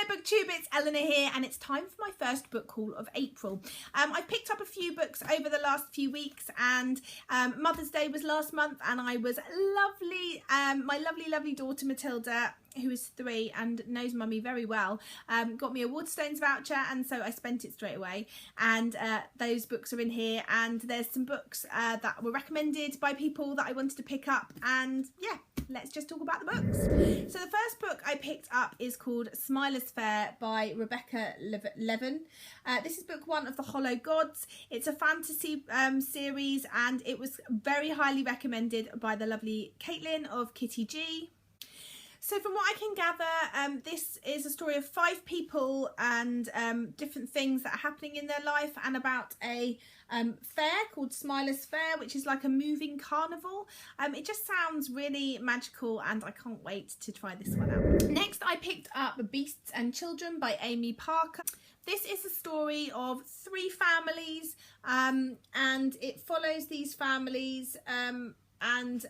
Hello BookTube, it's Eleanor here and it's time for my first book haul of April. I've picked up a few books over the last few weeks and Mother's Day was last month and I was lovely, my lovely daughter Matilda, who is 3 and knows mummy very well, got me a Waterstones voucher, and so I spent it straight away, and those books are in here, and there's some books that were recommended by people that I wanted to pick up, and yeah, let's just talk about the books. So the first book I picked up is called Smiler's Fair by Rebecca Levin. This is book 1 of The Hollow Gods. It's a fantasy series and it was very highly recommended by the lovely Caitlin of Kitty G. So from what I can gather, this is a story of 5 people and different things that are happening in their life, and about a fair called Smiler's Fair, which is like a moving carnival. It just sounds really magical and I can't wait to try this one out. Next I picked up Beasts and Children by Amy Parker. This is the story of 3 families and it follows these families and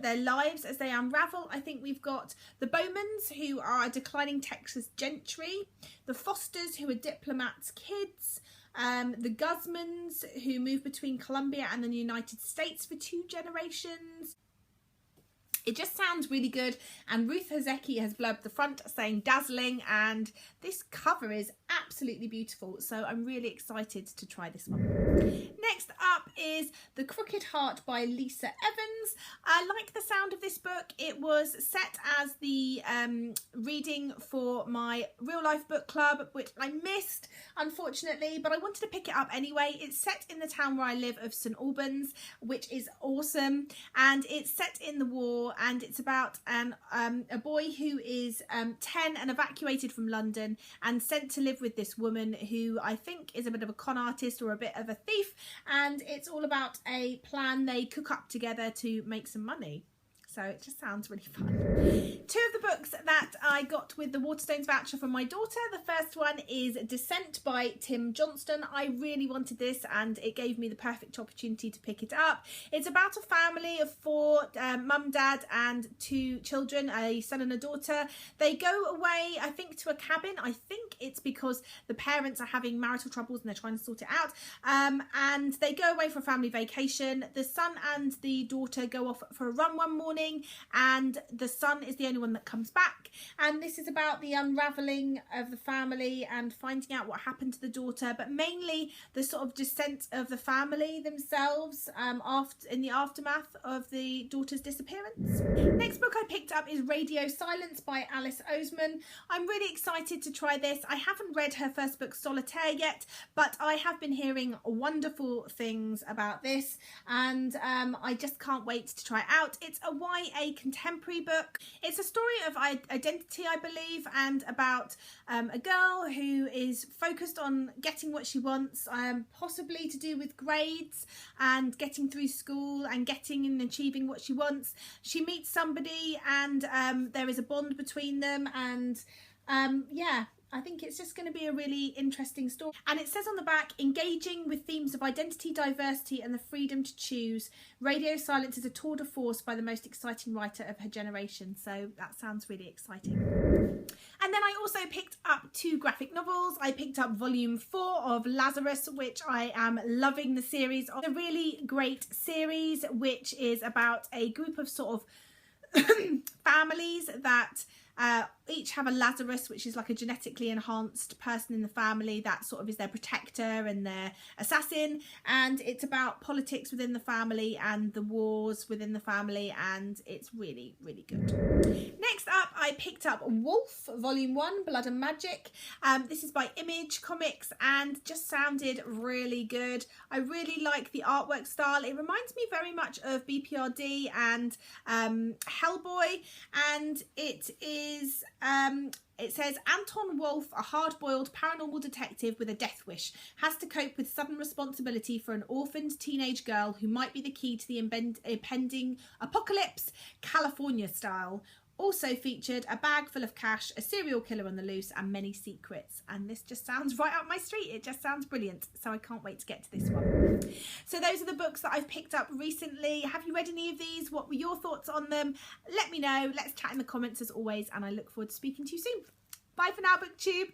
their lives as they unravel. I think we've got the Bowmans, who are declining Texas gentry, the Fosters, who are diplomats' kids, the Guzmans, who move between Colombia and the United States for 2 generations. It just sounds really good, and Ruth Hazeki has blurbed the front saying dazzling, and this cover is absolutely beautiful, so I'm really excited to try this one. Next up is The Crooked Heart by Lisa Evans. I like the sound of this book. It was set as the reading for my real life book club, which I missed unfortunately, but I wanted to pick it up anyway. It's set in the town where I live of St Albans, which is awesome, and it's set in the war, and it's about a boy who is 10 and evacuated from London and sent to live with this woman who I think is a bit of a con artist or a bit of a thief, and it's all about a plan they cook up together to make some money. So it just sounds really fun. 2 of the books that I got with the Waterstones voucher from my daughter. The first one is Descent by Tim Johnston. I really wanted this and it gave me the perfect opportunity to pick it up. It's about a family of 4, mum, dad and 2 children, a son and a daughter. They go away, I think, to a cabin. I think it's because the parents are having marital troubles and they're trying to sort it out. And they go away for a family vacation. The son and the daughter go off for a run one morning, and the son is the only one that comes back, and this is about the unravelling of the family and finding out what happened to the daughter, but mainly the sort of descent of the family themselves in the aftermath of the daughter's disappearance. Next book I picked up is Radio Silence by Alice Oseman. I'm really excited to try this. I haven't read her first book Solitaire yet, but I have been hearing wonderful things about this, and I just can't wait to try it out. It's a YA contemporary book. It's a story of identity, I believe, and about a girl who is focused on getting what she wants, possibly to do with grades and getting through school and getting and achieving what she wants. She meets somebody and there is a bond between them, and yeah, I think it's just going to be a really interesting story. And it says on the back, engaging with themes of identity, diversity and the freedom to choose. Radio Silence is a tour de force by the most exciting writer of her generation. So that sounds really exciting. And then I also picked up 2 graphic novels. I picked up volume 4 of Lazarus, which I am loving the series. A really great series, which is about a group of sort of families that each have a Lazarus, which is like a genetically enhanced person in the family that sort of is their protector and their assassin, and it's about politics within the family and the wars within the family, and it's really good. Next up I picked up Wolf volume 1, Blood and Magic. This is by Image Comics and just sounded really good. I really like the artwork style. It reminds me very much of BPRD and Hellboy, and it is it says Anton Wolf, a hard-boiled paranormal detective with a death wish, has to cope with sudden responsibility for an orphaned teenage girl who might be the key to the impending apocalypse, California style. Also featured a bag full of cash, a serial killer on the loose and many secrets. And this just sounds right up my street. It just sounds brilliant. So I can't wait to get to this one. So those are the books that I've picked up recently. Have you read any of these? What were your thoughts on them? Let me know. Let's chat in the comments as always. And I look forward to speaking to you soon. Bye for now, BookTube.